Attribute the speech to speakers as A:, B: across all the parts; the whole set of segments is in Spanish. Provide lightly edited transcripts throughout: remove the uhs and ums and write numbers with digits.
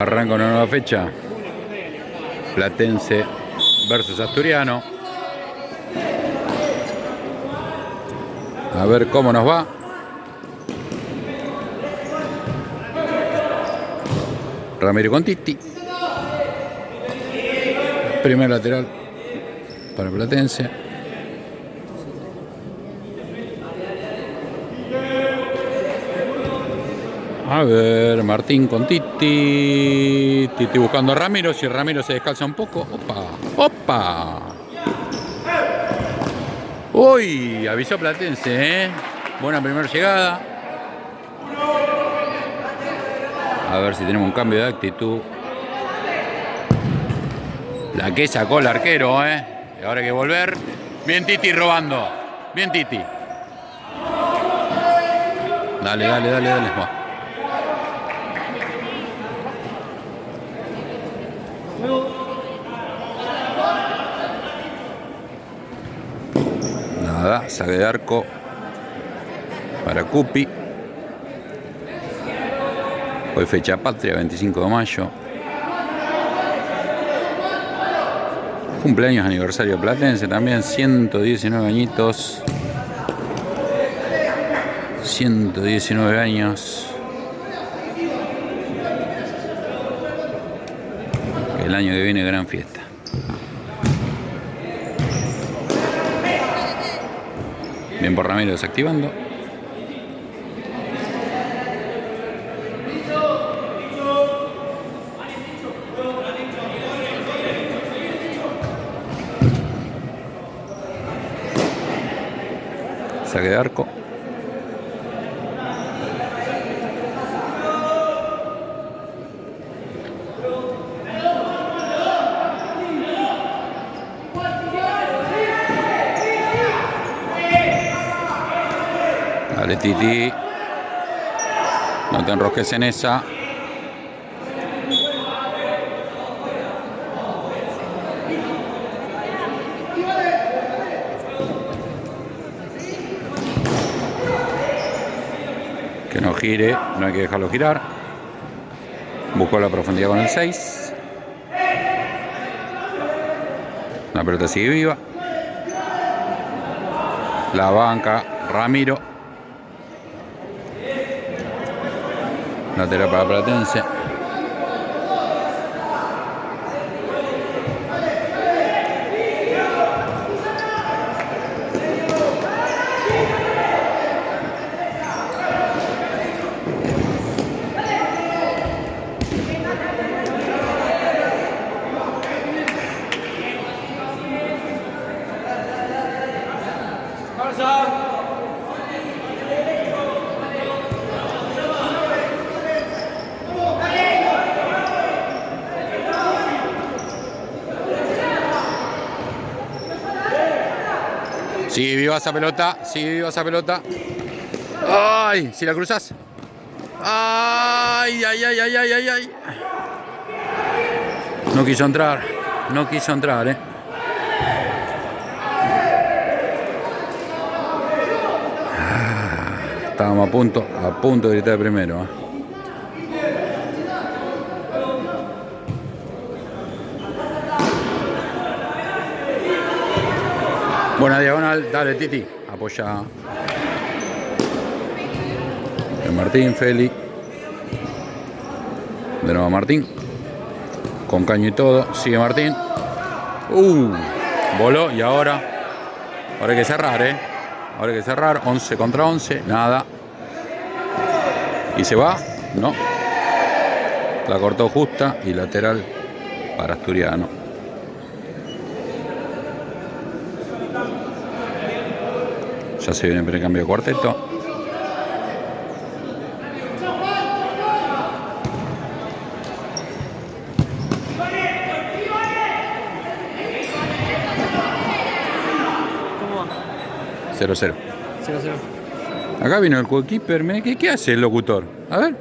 A: Arranca una nueva fecha. Platense versus Asturiano. A ver cómo nos va. Ramiro con Titi. Primer lateral para Platense. A ver, Martín con Titi. Titi buscando a Ramiro. Si Ramiro se descalza un poco. ¡Opa! ¡Opa! Uy, avisó Platense, ¿eh? Buena primera llegada. A ver si tenemos un cambio de actitud. La que sacó el arquero, ¿eh? Y ahora hay que volver. Bien Titi robando. Bien Titi. Dale, dale, dale, dale. Va. Nada, saque de arco para Cupi. Hoy fecha patria, 25 de mayo. Cumpleaños aniversario Platense también, 119 añitos. 119 años. El año que viene gran fiesta. Bien por Ramiro desactivando. Saque de arco. Dale Titi. No te enrosques en esa. Que no gire, no hay que dejarlo girar. Buscó la profundidad con el 6. La pelota sigue viva. La banca Ramiro. Lateral para Platense. Sigue viva esa pelota, sigue viva esa pelota. ¡Ay! Si la cruzas. ¡Ay, ay, ay, ay, ay, ay, ay! No quiso entrar, no quiso entrar, ¿eh? Estábamos a punto de gritar primero, ¿eh? Buena diagonal, dale Titi, apoya. Martín, Feli. De nuevo Martín. Con caño y todo, sigue Martín. Voló y ahora hay que cerrar, ¿eh? Ahora hay que cerrar, 11 contra 11, nada. ¿Y se va? No. La cortó justa y lateral para Asturiano. Ya se viene el primer cambio de cuarteto.
B: ¿Cómo va?
A: 0-0.
B: 0-0.
A: Acá vino el coequiper. ¿Qué hace el locutor? A ver.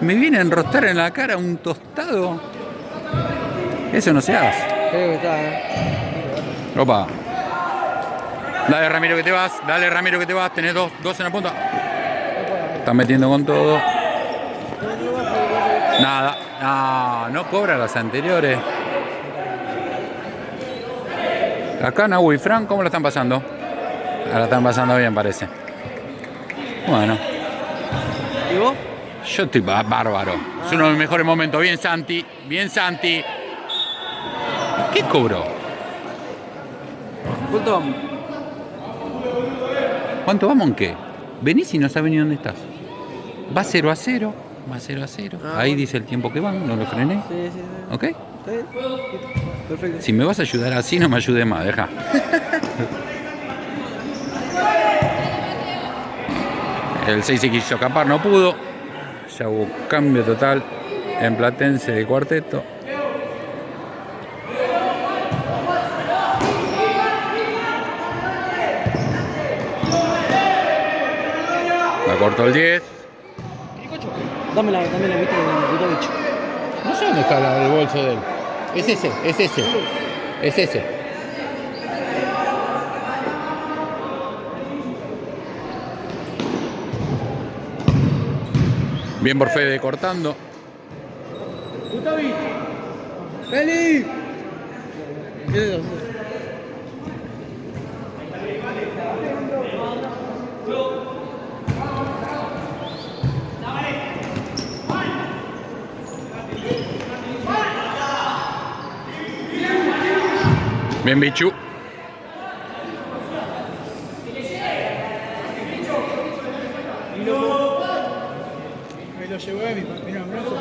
A: Me viene a enrostar en la cara un tostado. Eso no se hace.
B: Creo que está,
A: Opa. Dale Ramiro que te vas, dale Ramiro que te vas, tenés dos en la punta. Están metiendo con todo. Nada. No, no cobra las anteriores. Acá Nahu y Fran, ¿cómo la están pasando? La están pasando bien, parece. Bueno.
B: ¿Y vos?
A: Yo estoy bárbaro. Es uno de mis mejores momentos. Bien, Santi. Bien, Santi. ¿Qué cobró?
B: ¿Cuánto vamos?
A: ¿Cuánto vamos en qué? Venís y no sabés ni dónde estás. Va 0-0. Va 0-0.
B: Ah,
A: Ahí
B: bueno.
A: dice el tiempo que van. No lo frené.
B: Sí.
A: ¿Ok?
B: ¿Está bien? Perfecto.
A: Si me vas a ayudar así, no me ayudes más. Deja. El 6 se quiso escapar, no pudo. Ya hubo cambio total en Platense de cuarteto. La cortó el 10.
B: Dame la vista de Butovich.
A: No sé dónde está el bolso de él. Es ese. Es ese. Bien por Fede cortando.
B: ¡Butovich! ¡Feli!
A: Bien, Bichu.
B: Me lo llevó de mi compañero brazo.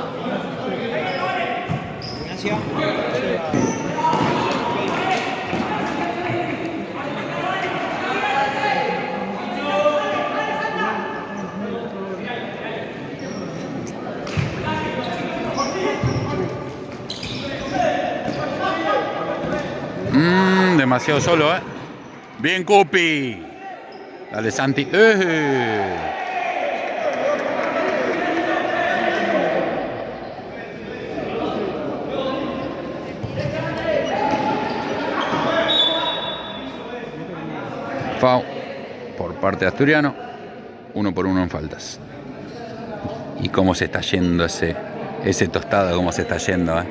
B: Gracias.
A: Demasiado solo, ¿eh? Bien, Cupi. Dale, Santi. Fau por parte de Asturiano. 1-1 en faltas. Y cómo se está yendo ese tostado, cómo se está yendo, ¿eh?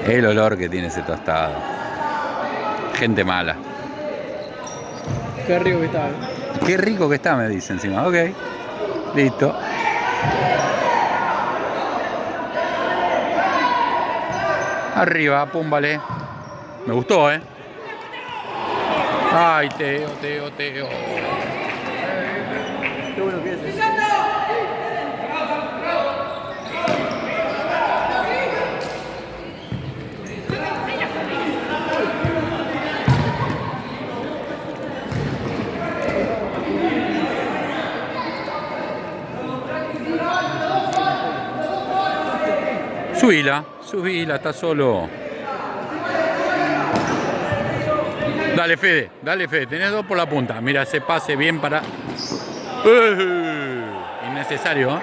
A: El olor que tiene ese tostado. Gente mala.
B: Qué rico que está,
A: Qué rico que está, me dice encima. Ok. Listo. Arriba, púmbale. Me gustó, ¿eh? Ay, Teo.
B: Qué bueno que es.
A: Subila, está solo. Dale, Fede, tenés 2 por la punta. Mira, ese pase bien para... Innecesario, ¿eh?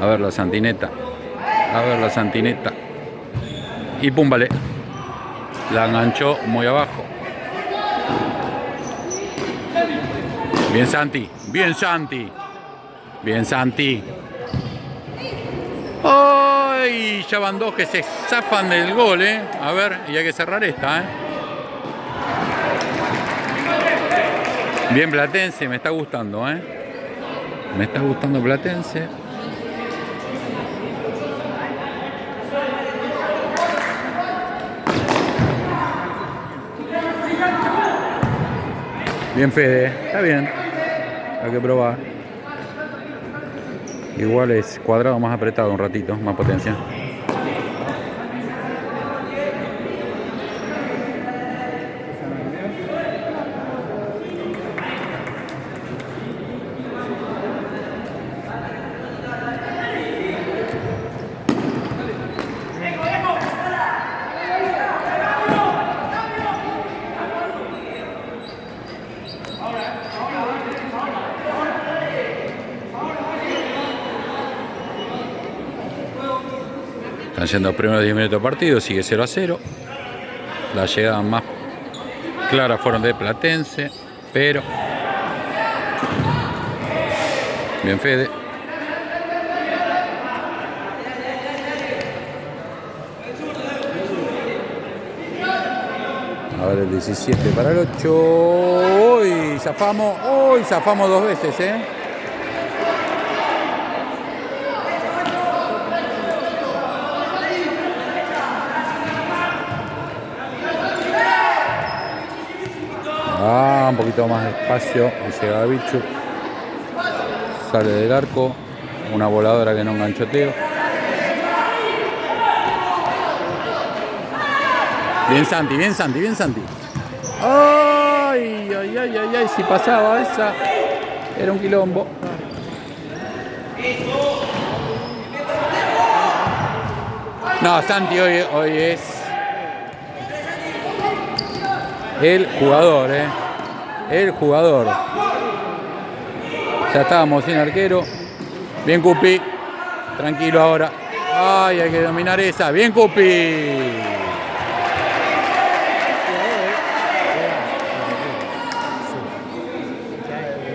A: A ver la santineta. Y púmbale. La enganchó muy abajo. Bien, Santi. ¡Ay! Ya van 2 que se zafan del gol, ¿eh? A ver, y hay que cerrar esta, ¿eh? Bien, Platense, me está gustando, ¿eh? Me está gustando Platense. Bien, Fede, está bien. Hay que probar. Igual es cuadrado más apretado un ratito, más potencia. Están yendo los primeros 10 minutos de partido, sigue 0-0. Las llegadas más claras fueron de Platense, pero Bien Fede. Ahora el 17 para el 8. Uy, zafamos. Uy, zafamos 2 veces, Un poquito más despacio. Y llega Bichu. Sale del arco. Una voladora que no enganchoteo. Bien Santi, bien Santi, bien Santi. Ay, ay, ay, ay, ay. Si pasaba esa, era un quilombo. No, Santi hoy es el jugador, el jugador. Ya estábamos sin arquero. Bien Cupi. Tranquilo ahora. Ay, hay que dominar esa. Bien Cupi.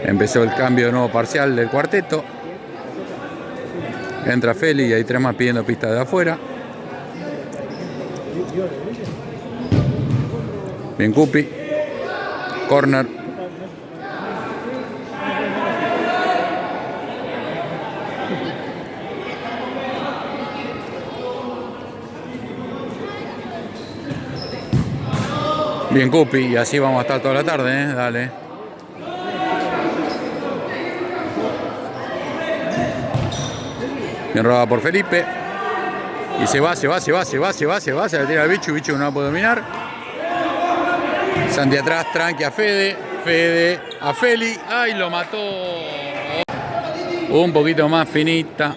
A: Empezó el cambio de nuevo parcial del cuarteto. Entra Feli y hay 3 más pidiendo pista de afuera. Bien Cupi. Corner. Bien Cupi. Y así vamos a estar toda la tarde, Dale. Bien robada por Felipe. Y se va. Se la tira al Bichu. Bichu no la puede dominar. Santi atrás, tranqui a Fede. Fede a Feli. ¡Ay, lo mató! Un poquito más finita.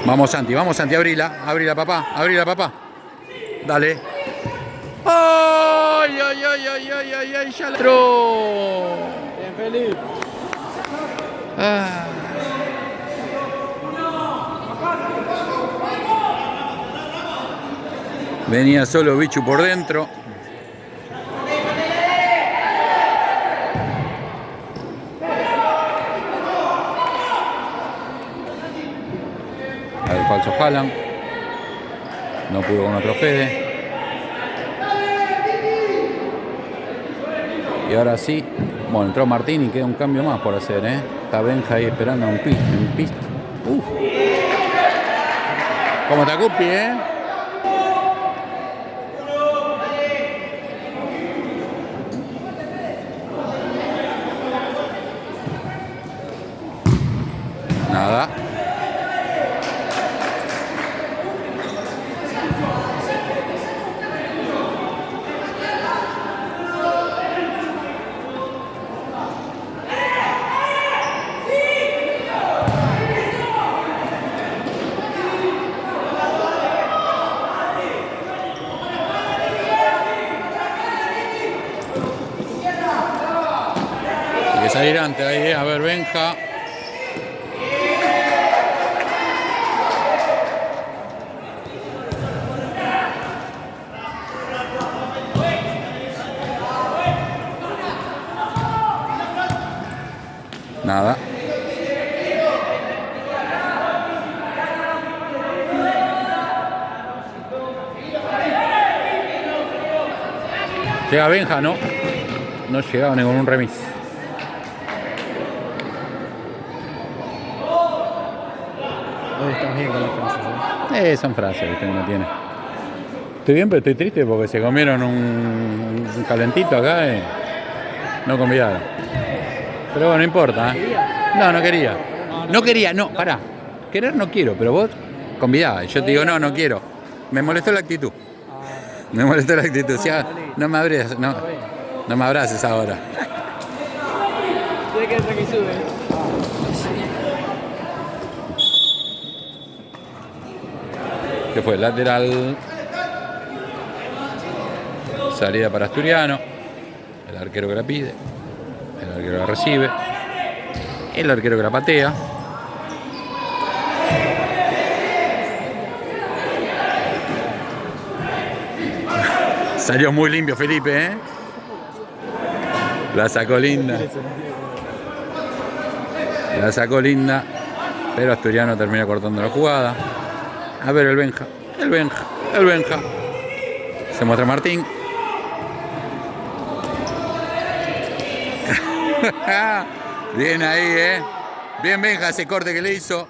A: Vamos Santi, abrila papá. Dale. ¡Ay, ay, ay, ay, ay, ay, ay! ¡Ya la entró!
B: Bien, Felipe.
A: Venía solo Bichu por dentro. Al falso Haaland. No pudo con otro Fede. Y ahora sí, bueno, entró Martín y queda un cambio más por hacer, Está Benja ahí esperando en pista. Como está Cupi, Nada. Hay que salir antes ahí, a ver, Benja. Nada. Llega Benja, ¿no? No llegaba ni con un remis.
B: Hoy estás bien con las frases,
A: Son frases, ¿viste? Que no tiene. Estoy bien, pero estoy triste porque se comieron un calentito acá y no convidaron. Pero bueno, no importa, No quería. No quería, pará. Querer no quiero, pero vos convidabas. Y yo te digo, no quiero. Me molestó la actitud. Me molestó la actitud. Si no me abraces, no me abraces ahora.
B: Tiene que entrar que sube.
A: ¿Qué fue? Lateral. Salida para Asturiano. El arquero que la pide. El arquero que la recibe. El arquero que la patea. Salió muy limpio Felipe, ¿eh? La sacó linda. La sacó linda. Pero Asturiano termina cortando la jugada. A ver el Benja. El Benja. El Benja. Se muestra Martín. Bien ahí, ¿eh? Bien Benja ese corte que le hizo.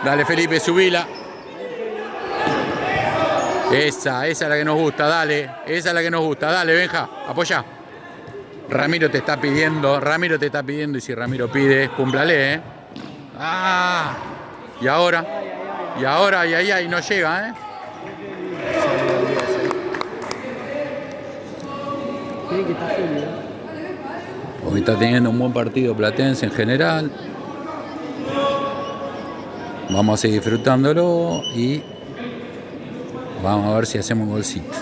A: Dale Felipe, subila. Esa es la que nos gusta, dale. Esa es la que nos gusta, dale Benja, apoya. Ramiro te está pidiendo y si Ramiro pide, cúmplale, ¿eh? ¡Ah! Y ahora, ay, no llega, ¿eh? Hoy está teniendo un buen partido Platense en general. Vamos a seguir disfrutándolo y vamos a ver si hacemos un golcito.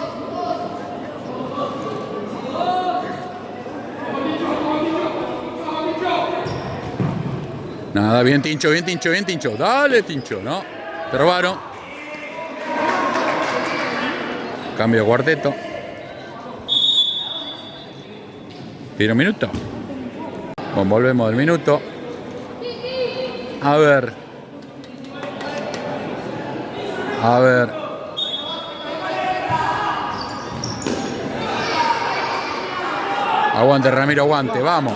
A: Nada, bien Tincho. Dale Tincho, ¿no? Te robaron. Cambio de cuarteto. ¿Pide un minuto? Bueno, volvemos del minuto. A ver. Aguante Ramiro, aguante, vamos.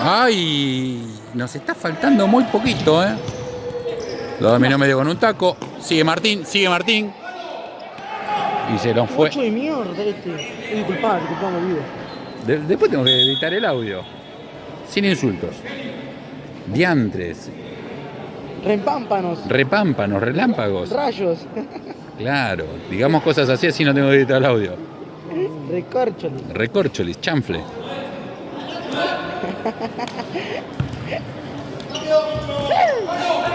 A: Ay, nos está faltando muy poquito, ¿eh? Lo dominó medio con un taco. Sigue Martín. Y se nos fue.
B: De mierda disculpame, vivo.
A: Después tengo que editar el audio. Sin insultos. Diantres. Repámpanos, relámpagos.
B: Rayos.
A: Claro, digamos cosas así no tengo que editar el audio.
B: Recorcholis,
A: chanfle.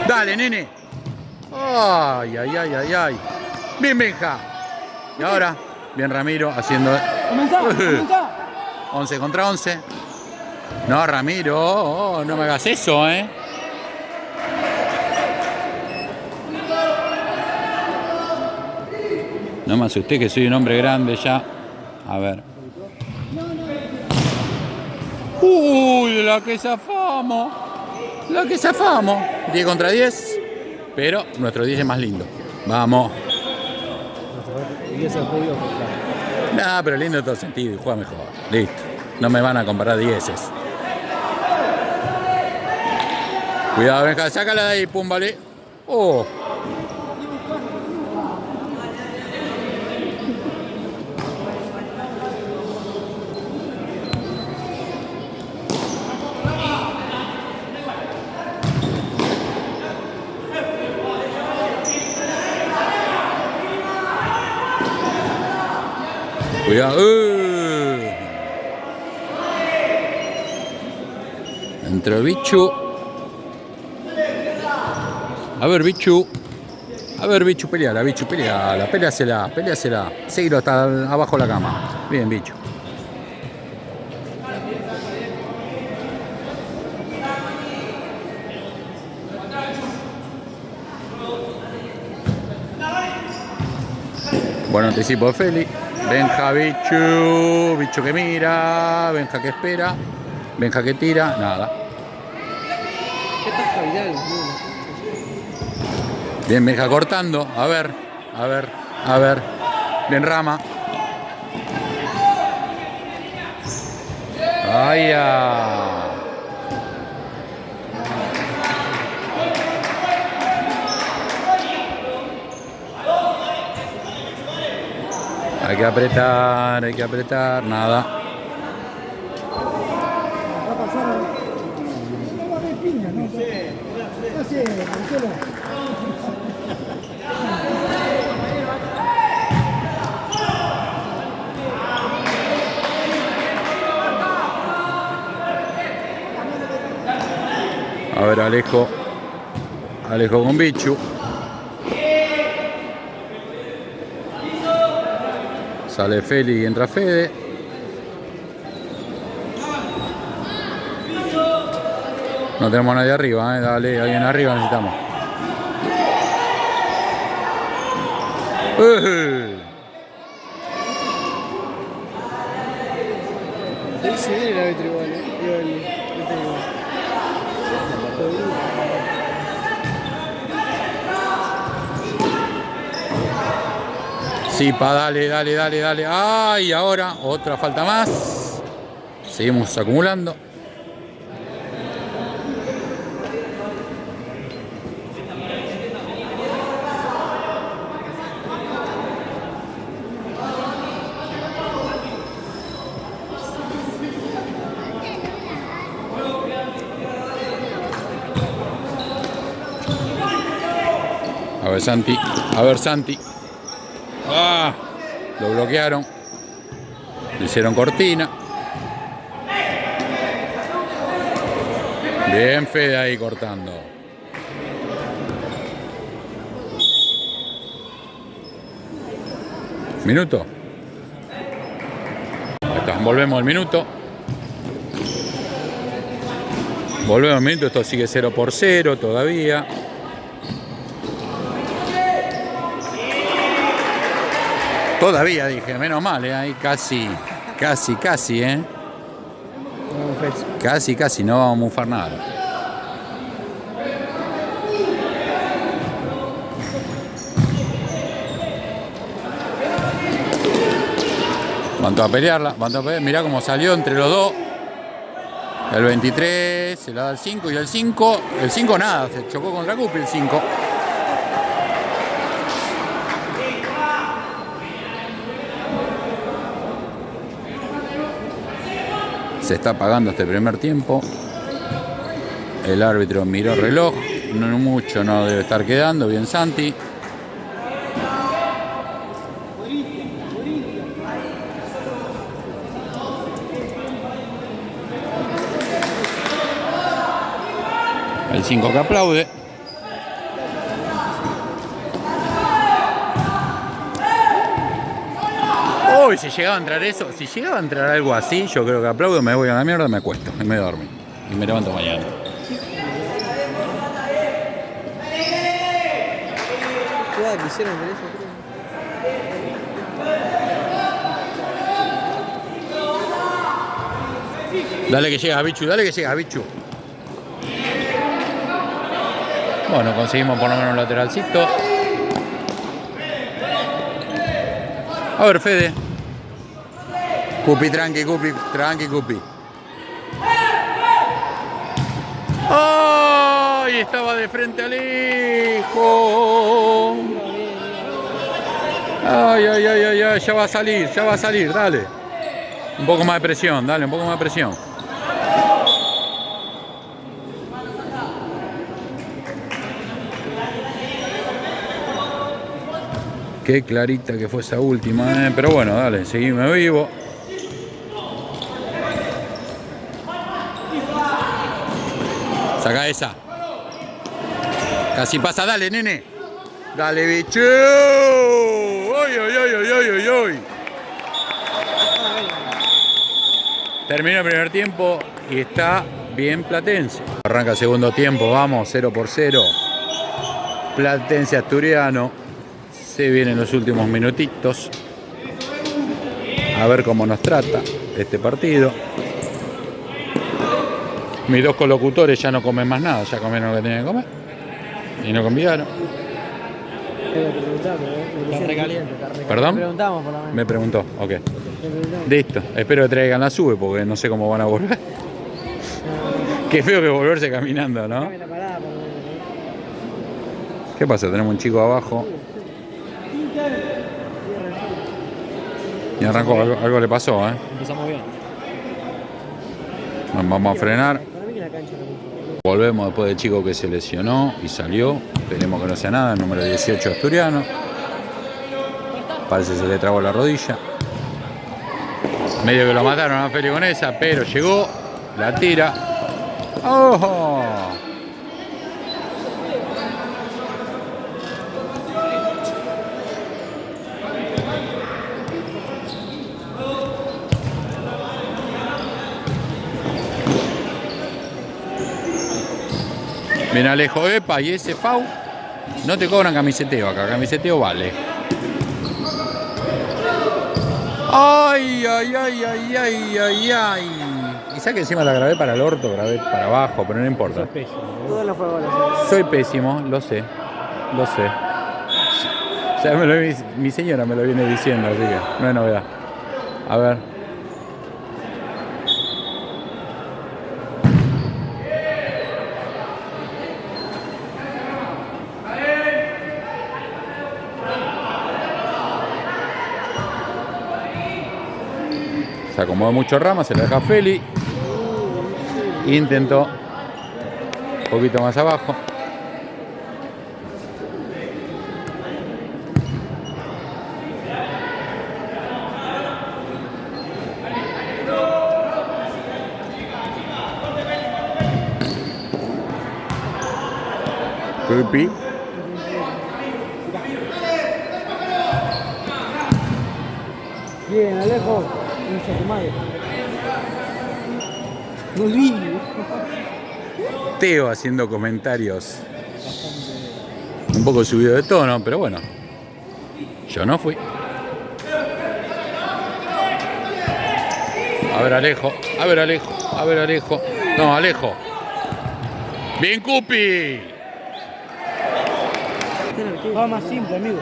A: Dale, nene. Ay. Bien, Benja. Y ahora, bien Ramiro haciendo...
B: Comenzá.
A: 11 contra 11. No, Ramiro, no me hagas eso, ¿eh? No me asusté que soy un hombre grande ya. A ver. ¡Uy! La que zafamos. 10 contra 10. Pero nuestro 10 es más lindo. Vamos. Nah, pero lindo en todo sentido y juega mejor. Listo. No me van a comparar 10. Cuidado, Benja. Sácala de ahí, pum, vale. Oh. Cuidado. Entró Bichu. A ver, Bichu, peleala. Peleasela. Seguilo hasta abajo de la cama. Bien, Bichu. Buen anticipo de Feli. Benja, Bichu que mira, Benja que espera, Benja que tira, nada.
B: ¿Qué tal Vidal?
A: Bien, Benja cortando, a ver. Bien Rama. ¡Ay, ya! Hay que apretar, nada. A ver, Alejo con Bichu. Sale Feli y entra Fede. No tenemos nadie arriba, dale, alguien arriba necesitamos.
B: Ahí se viene el árbitro igual, Digo, el técnico.
A: Sí, pa, dale, dale, dale, dale. Ay, ahora otra falta más. Seguimos acumulando. A ver, Santi. A ver, Santi. ¡Ah! Lo bloquearon. Le hicieron cortina. Bien, Fede ahí cortando. Minuto. Ahí está, volvemos al minuto. Volvemos al minuto. Esto sigue 0-0 todavía. Todavía dije, menos mal, ahí casi, Casi, no vamos a mufar nada. Van a pelearla, mirá cómo salió entre los dos. El 23 se la da al 5 y el 5 nada, se chocó contra Cupi el 5. Se está apagando este primer tiempo. El árbitro miró el reloj. No mucho no debe estar quedando. Bien, Santi. El 5 que aplaude. Uy, si llegaba a entrar eso, si llegaba a entrar algo así, yo creo que aplaudo, me voy a la mierda, me acuesto y me duermo. Y me levanto mañana.
B: Quisieron ver eso, creo.
A: Dale que llega, bichu, dale que llega, bichu. Bueno, conseguimos por lo menos un lateralcito. A ver, Fede. Cupi, tranqui, Cupi. ¡Ay! Estaba de frente al hijo. Ay, ya va a salir, dale. Un poco más de presión, dale, un poco más de presión. Qué clarita que fue esa última, pero bueno, dale, seguime vivo. Saca esa. Casi pasa, dale, nene. Dale, bicho. ¡Uy! Termina el primer tiempo y está bien Platense. Arranca el segundo tiempo, vamos, 0-0. Platense Asturiano. Se vienen los últimos minutitos. A ver cómo nos trata este partido. Mis dos colocutores ya no comen más nada, ya comieron lo que tenían que comer. Y no convidaron. ¿Perdón?
B: Me preguntamos por la mañana.
A: Me preguntó, ok. Listo, espero que traigan la sube porque no sé cómo van a volver. Qué feo que volverse caminando, ¿no? ¿Qué pasa? Tenemos un chico abajo. Y arrancó, algo le pasó, ¿eh?
B: Empezamos bien.
A: Vamos a frenar. Volvemos después del chico que se lesionó y salió. Esperemos que no sea nada. El número 18 Asturiano. Parece que se le trabó la rodilla. Medio que lo mataron a Feli con esa, pero llegó. La tira. ¡Ojo! Bien Alejo, epa, y ese FAU no te cobran camiseteo acá, camiseteo vale. Ay, ay, ay, ay, ay, ay, ay. Quizá que encima la grabé para el orto, grabé para abajo, pero no importa.
B: Todo lo fue gol.
A: Soy pésimo, lo sé. Lo sé. Ya mi señora me lo viene diciendo, así que no es novedad. A ver. Se acomodó mucho Rama, se la deja a Feli. Intentó. Un poquito más abajo. Creepy.
B: Bien, Alejo. Mucha tu madre. No vi.
A: Teo haciendo comentarios un poco subido de tono, pero bueno. Yo no fui. A ver Alejo, a ver Alejo, a ver Alejo. No, Alejo. Bien Cupi.
B: Va más simple, amigo.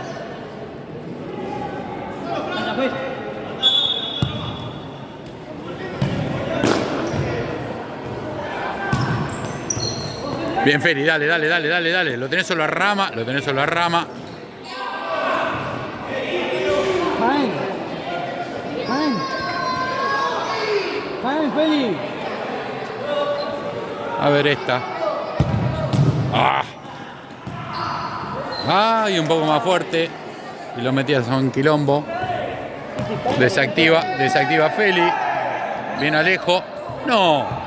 A: Bien Feli, dale, dale, dale, dale, dale. Lo tenés solo a Rama, lo tenés solo a Rama.
B: Jaén, Feli.
A: A ver esta. Ah, y un poco más fuerte. Y lo metías a un quilombo. Desactiva Feli. Bien Alejo. No.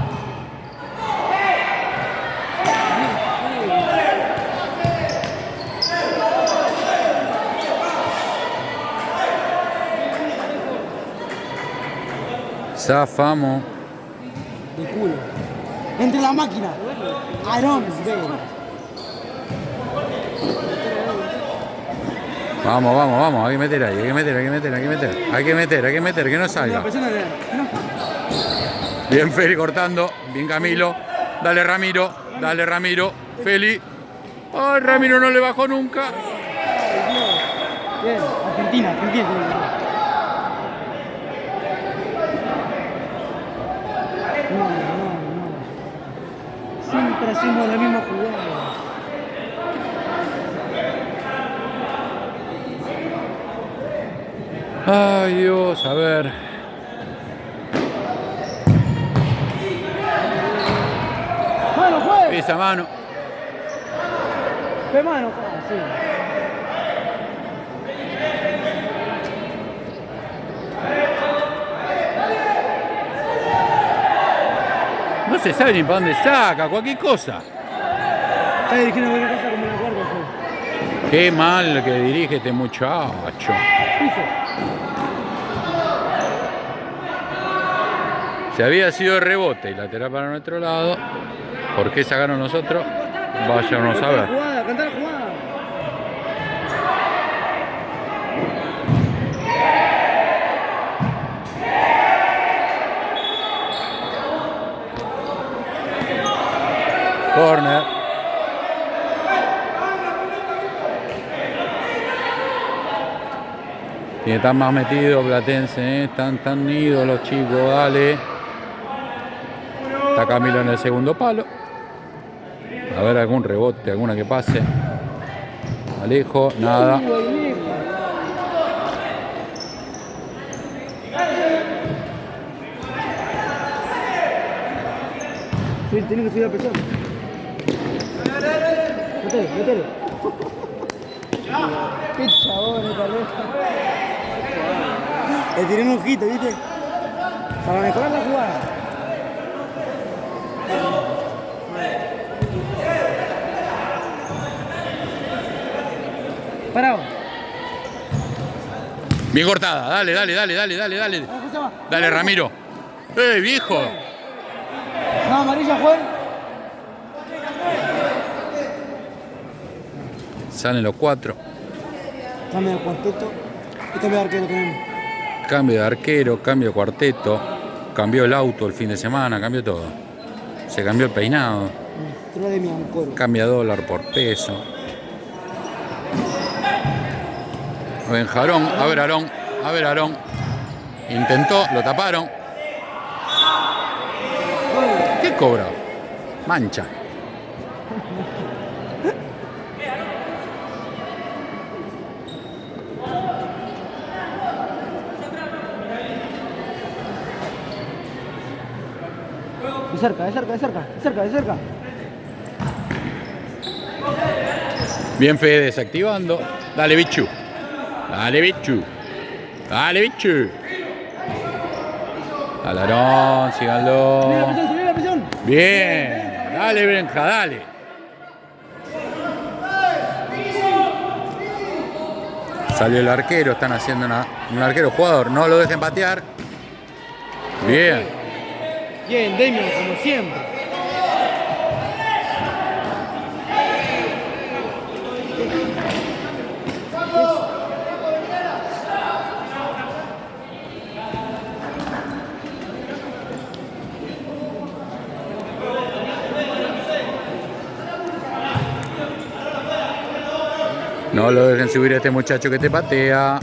A: Zafamos.
B: De culo. Entre la máquina. Aarón,
A: Vamos, vamos, vamos. Hay que meter ahí. Hay que meter, hay que meter, hay que meter. Hay que meter, hay que meter. Que no salga. Bien Feli cortando. Bien Camilo. Dale Ramiro. Dale Ramiro. Feli. Ay, Ramiro no le bajó nunca.
B: Bien, Argentina, Argentina. No. Siempre hacemos la misma jugada.
A: Ay, Dios, a ver.
B: Mano, juez.
A: Esa mano.
B: ¿Qué mano? Sí.
A: No se sabe ni para dónde saca, cualquier cosa.
B: Está dirigiendo cualquier cosa como la guardia.
A: Qué mal que dirige este muchacho. Si había sido rebote y lateral para nuestro lado, ¿por qué sacaron nosotros? Váyanos a ver.
B: Cantar la jugada.
A: Corner. Y están más metidos Platense, están tan idos los chicos, dale. Está Camilo en el segundo palo. A ver algún rebote, alguna que pase. Alejo, nada.
B: Sí, tiene que subir a presión. Métele. Qué chabón esta letra. Le tiré un ojito, ¿viste? Para mejorar la jugada. Parado.
A: Bien cortada, dale. Dale, Ramiro. Viejo!
B: No, amarilla, juez.
A: Salen los 4.
B: Cambia el cuarteto. Este es el arquero tenemos.
A: Cambio de arquero, cambio de cuarteto. Cambió el auto el fin de semana, cambió todo. Se cambió el peinado.
B: Trae mi ancoro.
A: Cambia dólar por peso. Benjarón, a ver Aarón, a ver Aarón. Intentó, lo taparon. ¿Qué cobra? Mancha.
B: De cerca, de cerca, de cerca, de cerca, de cerca.
A: Bien Fede desactivando. Dale bichu. Dale bichu. Dale bichu. Dale Aarón, síganlo.
B: Subí la presión.
A: Bien. Dale Benja, dale. Salió el arquero, están haciendo un arquero jugador. No lo dejen patear. Bien.
B: Bien, Demian, como siempre.
A: No lo dejen subir a este muchacho que te patea.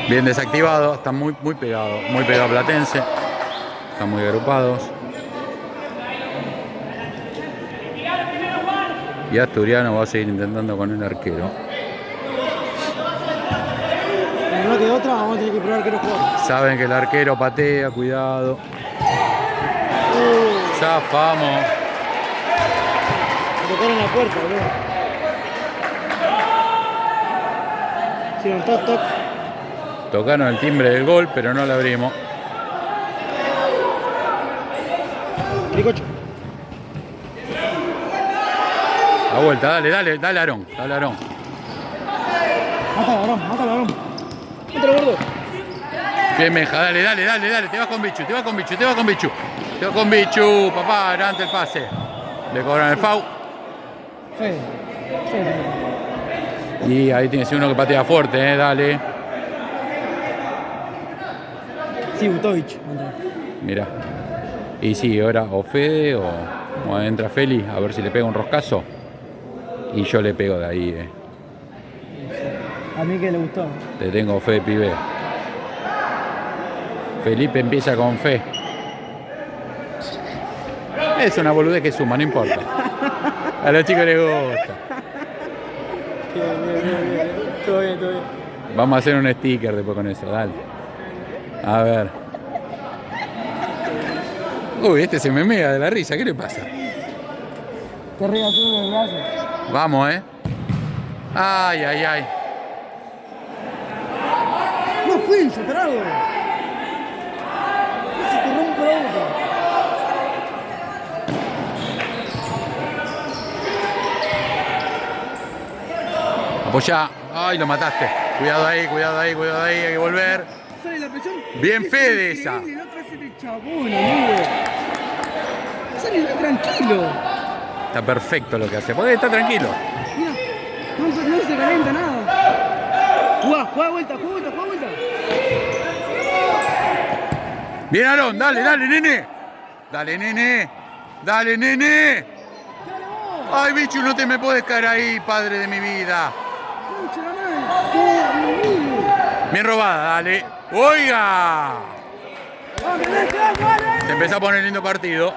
A: Bien desactivado, están muy pegados a Platense. Están muy agrupados. Y Asturiano va a seguir intentando con el arquero.
B: Como no queda otra, vamos a tener que probar que no juega.
A: Saben que el arquero patea, cuidado. Zafamos.
B: Me tocaron la puerta, boludo. Hicieron toc, toc.
A: Tocaron el timbre del gol, pero no lo abrimos.
B: Ricocho.
A: La vuelta, dale Aarón, dale Aarón.
B: Mátalo, Aarón, mátalo, Aarón. Mátalo, gordo.
A: Bien Meja, dale, te vas con bichu, te vas con bichu, papá, adelante el pase. Le cobran el foul.
B: Fede.
A: Y ahí tiene que ser uno que patea fuerte, dale.
B: Sí, Butovich.
A: Mira. Y sí, ahora o Fede o entra Feli, a ver si le pega un roscazo. Y yo le pego de ahí,
B: A mí que le gustó.
A: Te tengo fe, pibe. Felipe empieza con fe. Es una boludez que suma, no importa. A los chicos les gusta.
B: Bien. Todo bien.
A: Vamos a hacer un sticker después con eso, dale. A ver. Uy, este se me mea de la risa, ¿qué le pasa?
B: Te rías tú del brazo.
A: Vamos, Ay.
B: No fui, yo trago. Se te rompe la boca.
A: Apoyá. Ay, lo mataste. Cuidado ahí, hay que volver.
B: ¿Sale la presión?
A: Bien Fede esa.
B: El otro hace de chabón, amigo. Sale tranquilo.
A: Está perfecto lo que hace. Porque está tranquilo.
B: Mira, no se calienta nada. Juega vuelta.
A: Bien Aarón, dale, nene. Dale, nene. Ay, bicho, no te me puedes caer ahí, padre de mi vida. Bien robada, dale. ¡Oiga! Se empezó a poner lindo partido.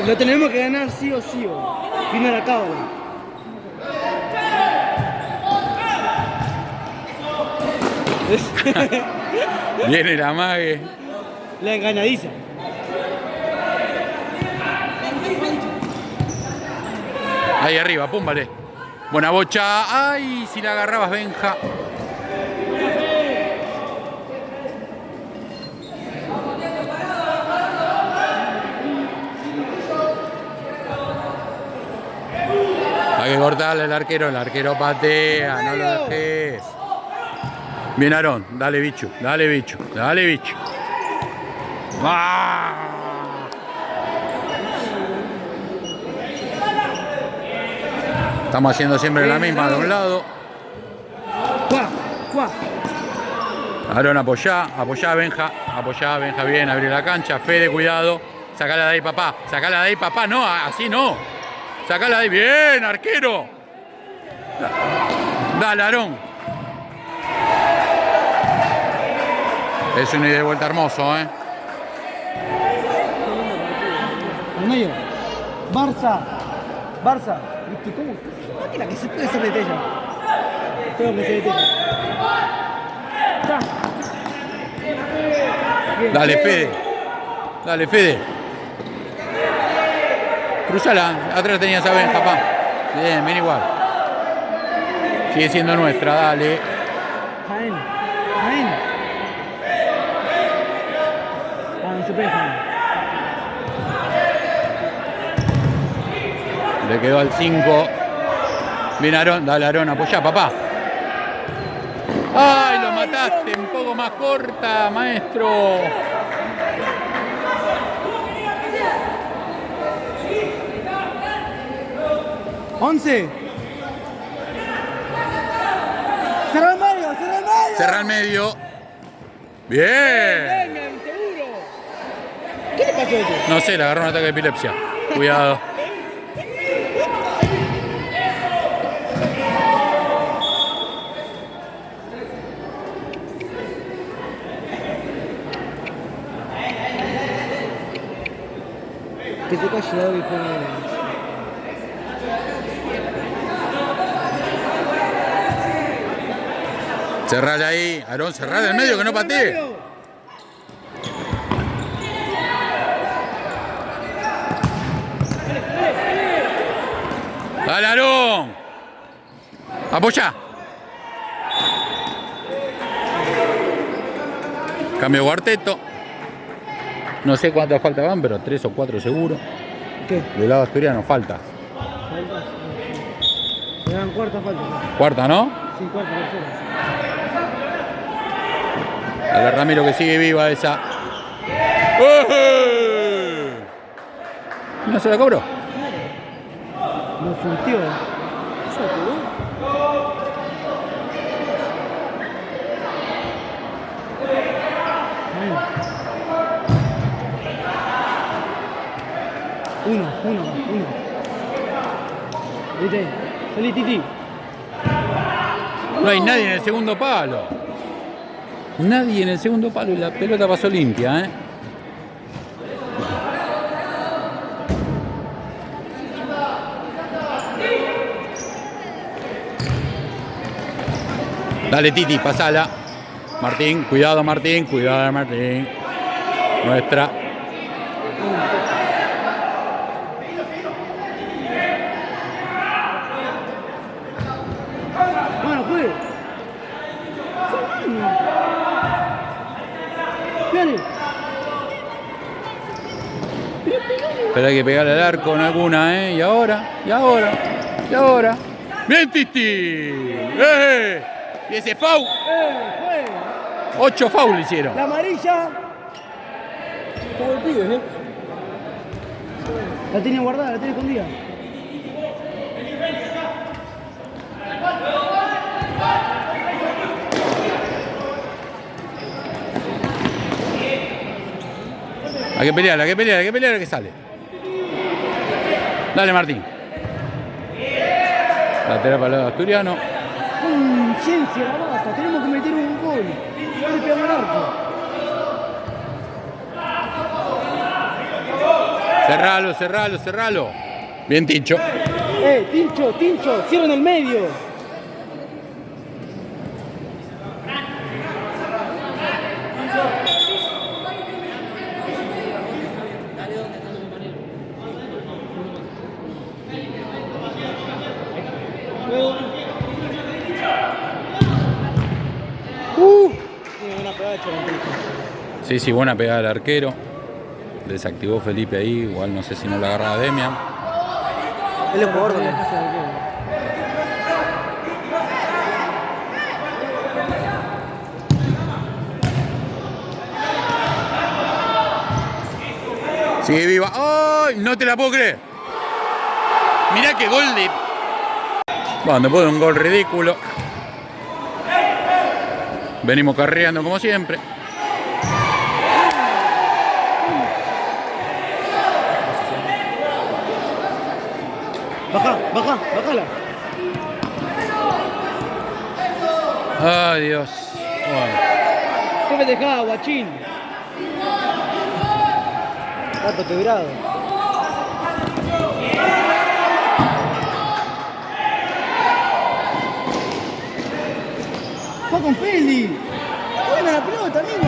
B: Lo tenemos que ganar sí o sí. Viene la cábala.
A: Viene la mague.
B: La engañadiza.
A: Ahí arriba, pum, vale. Buena bocha. Ay, si la agarrabas, Benja. Hay que cortarle el arquero patea, no lo dejes. Bien Aarón, dale bicho. ¡Ah! Estamos haciendo siempre la misma de un lado.
B: Juá.
A: Aarón, apoyá, Benja, bien, abre la cancha. Fede, cuidado. Sacala de ahí, papá. No, así no. Sacala de ahí, bien, arquero. Dale, Aarón. Es un ida y vuelta hermoso,
B: Al medio. Barça. ¿Viste cómo? Máquina que se puede hacer de tella. Todo que se de tella.
A: Dale, Fede. Cruzala. Atrás tenías a Benja, papá. Bien igual. Sigue siendo nuestra, dale.
B: Jaén. No se puede Jaén.
A: Le quedó al 5. Bien, Aarón. Dale, Aarón. Apoyá, papá. ¡Ay, lo mataste! Un poco más corta, maestro.
B: ¡11!
A: Cerra el medio. Bien.
B: Vengan, seguro. ¿Qué le pasó a este?
A: No sé, le agarró un ataque de epilepsia. Cuidado.
B: Que se calle hoy, hijo.
A: Cerrale ahí, Aarón, cerrale el medio que no patee. Dale, Aarón. Apoyá. Cambio cuarteto. No sé cuántas faltas van, pero 3 o 4 seguro.
B: ¿Qué?
A: Del lado asturiano falta.
B: ¿Faltas? Me dan cuarta falta.
A: Cuarta, ¿no?
B: Sí, cuarta, tercera.
A: Dale, Ramiro, que sigue viva esa. ¿No se la cobró?
B: No surtió. ¿Eso cobró? Uno. ¿Viste? Salí, Titi.
A: No hay nadie en el segundo palo. Nadie en el segundo palo y la pelota pasó limpia, ¿eh? Dale, Titi, pasala. Martín, cuidado, Martín. Nuestra.
B: Bueno, juegue. Dale.
A: Pero hay que pegarle al arco en alguna, ¿eh? Y ahora. ¡Bien, Titi! Y ese foul. 8 foul hicieron.
B: La amarilla. Como el pibe, ¿eh? La tiene guardada, la tiene escondida.
A: Hay que pelear que sale. Dale, Martín. Lateral para el lado asturiano.
B: Ciencia, la basta, tenemos que meter un gol. No le pegamos al arco.
A: Cerralo. Bien, Tincho.
B: Tincho, cierren el medio. Tiene buena pegada,
A: Sí, buena pegada al arquero. Desactivó Felipe ahí, igual no sé si no la agarraba Demian.
B: Él es jugador de
A: Sigue viva. ¡Ay! No te la puedo creer. Mirá qué gol de... Bueno, después de un gol ridículo. Venimos carreando como siempre.
B: Bájala.
A: Ay, Dios. Bueno.
B: ¿Qué me dejaba, guachín? Gato quebrado. ¡Va con Feli! ¡Buena la pelota, amigo!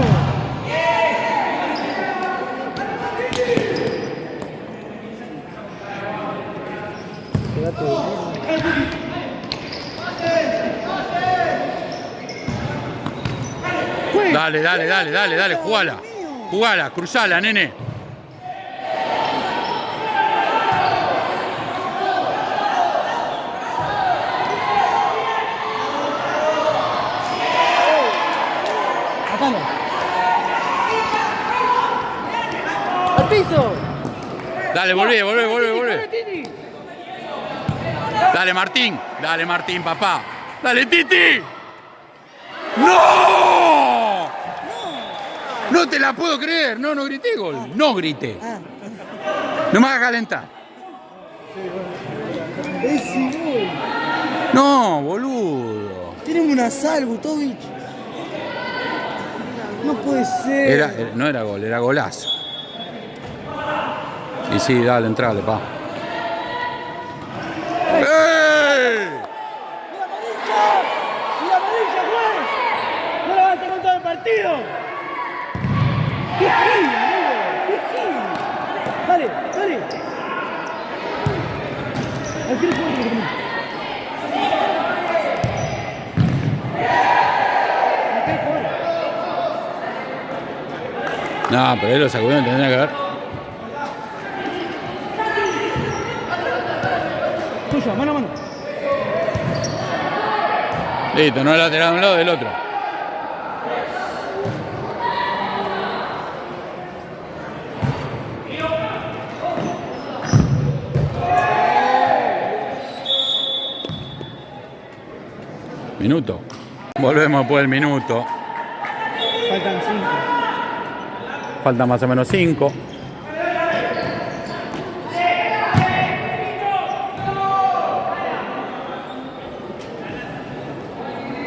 A: Dale, jugala. Jugala, cruzala, nene.
B: Matalo. ¡Al piso!
A: Dale, volvé. Dale, Martín, papá. Dale, Titi. ¡No! No te la puedo creer. No grité gol. No grité. No me hagas calentar.
B: Ese gol.
A: No, boludo.
B: Tienen una sal, Gutovich. No puede ser.
A: No era gol, era golazo. Y sí, dale, entrale, pa. ¡Ey!
B: ¡La amarilla, güey! ¡No la vas a contar el partido! ¡Qué gil, amigo! ¡Qué gil! Dale. Al tiro fuerte,
A: No, pero él lo sacudió, tendría que ver.
B: Tuya, mano a mano.
A: Listo, no es lateral de un lado del otro. Minuto. Volvemos después del minuto.
B: Faltan 5.
A: Falta más o menos 5.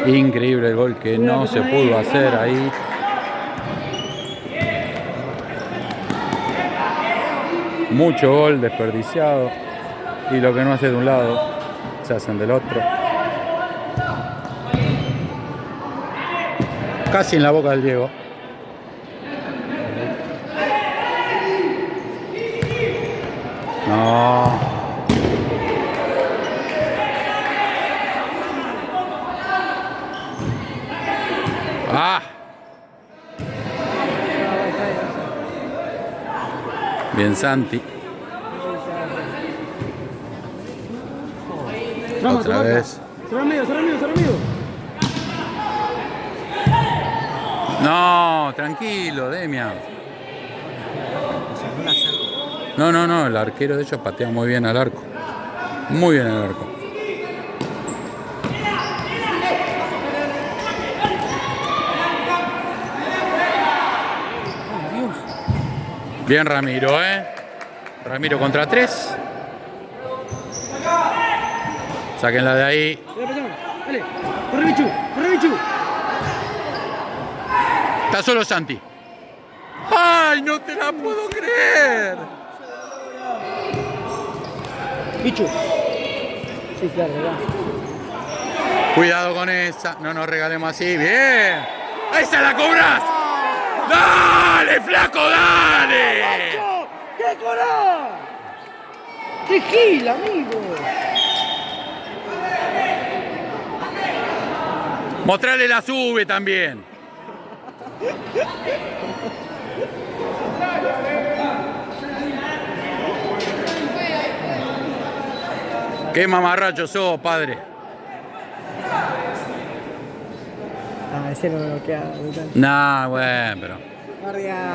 A: Increíble el gol que no se pudo hacer ahí. Mucho gol desperdiciado. Y lo que no hace de un lado, se hacen del otro. Casi en la boca del Diego. No. ¡Ah! Bien, Santi. Otra vez.
B: Cerra medio.
A: No, tranquilo, Demian. No, el arquero de ellos patea muy bien al arco. Muy bien al arco. Bien Ramiro, Ramiro contra 3. Sáquenla de ahí.
B: Dale, corre Bichu.
A: Está solo Santi. ¡Ay, no te la puedo creer!
B: Bichu. Sí, claro, ¿verdad?
A: Cuidado con esa. No nos regalemos así. ¡Bien! ¡Esa la cobras! ¡Dale, flaco, dale!
B: ¡Qué coraje! ¡Qué gil, amigo!
A: Mostrarle la sube también. Qué mamarracho sos, padre.
B: Ah, ese no me lo queda.
A: Nah, bueno, pero.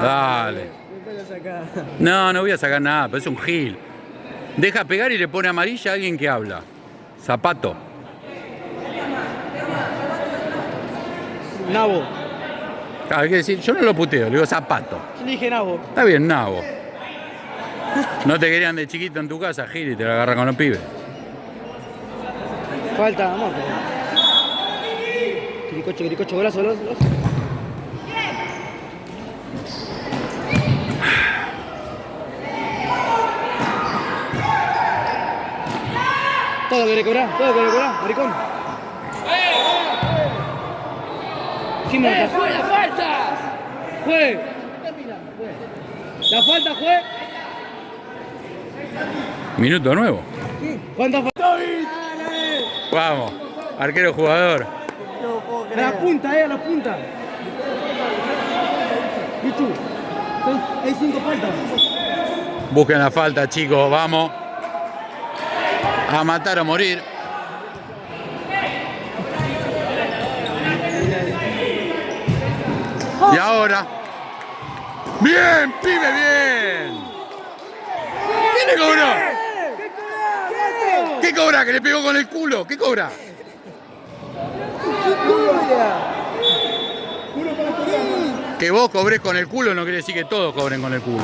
A: Dale. No voy a sacar nada, pero es un gil. Deja pegar y le pone amarilla a alguien que habla. Zapato.
B: Nabo.
A: Claro, hay que decir, yo no lo puteo, le digo zapato.
B: Yo le dije nabo.
A: Está bien, nabo. No te querían de chiquito en tu casa, Gil, y te la agarran con los pibes.
B: Falta, amor. Quiricocho, golazo. Todo quiere cobrar, maricón. Sí,
C: ¡Fue la falta!
B: ¡Fue! ¿La falta fue?
A: Minuto nuevo.
B: ¿Cuántas faltas?
A: Vamos, arquero jugador.
B: A la punta, a la punta. Pichu, hay 5 faltas.
A: Busquen la falta, chicos, vamos. A matar o morir. Y ahora. ¡Bien, pibe, bien! ¿Qué le cobró? ¿Qué cobra? ¿Que le pegó con el culo? ¿Qué cobra? Que vos cobrés con el culo no quiere decir que todos cobren con el culo.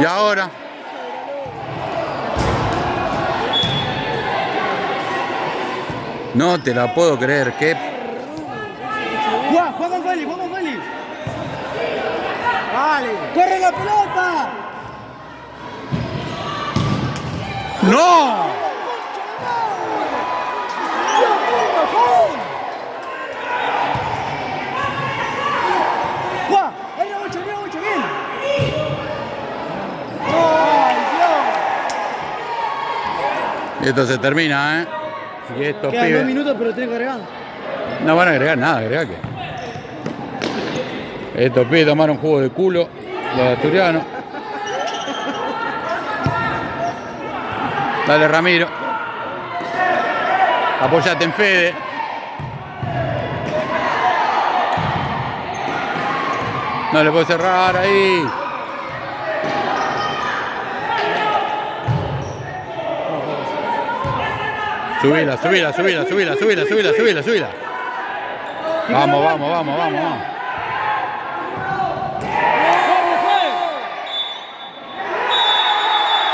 A: Y ahora. No te la puedo creer, que
B: Juega con Feli. Vale. ¡Corre la pelota!
A: ¡No!
B: ¡Juega! ¡Ahí la bocha, bien! ¡Ay, Dios!
A: Y esto se termina, ¿eh? Y estos
B: Quedan 2
A: pibes
B: minutos, pero tiene que agregar.
A: no van a agregar nada, agregar qué. Estos pibes tomaron jugo de culo, los asturianos. Dale, Ramiro. Apoyate en Fede. No le puedo cerrar ahí. Subila. Vamos.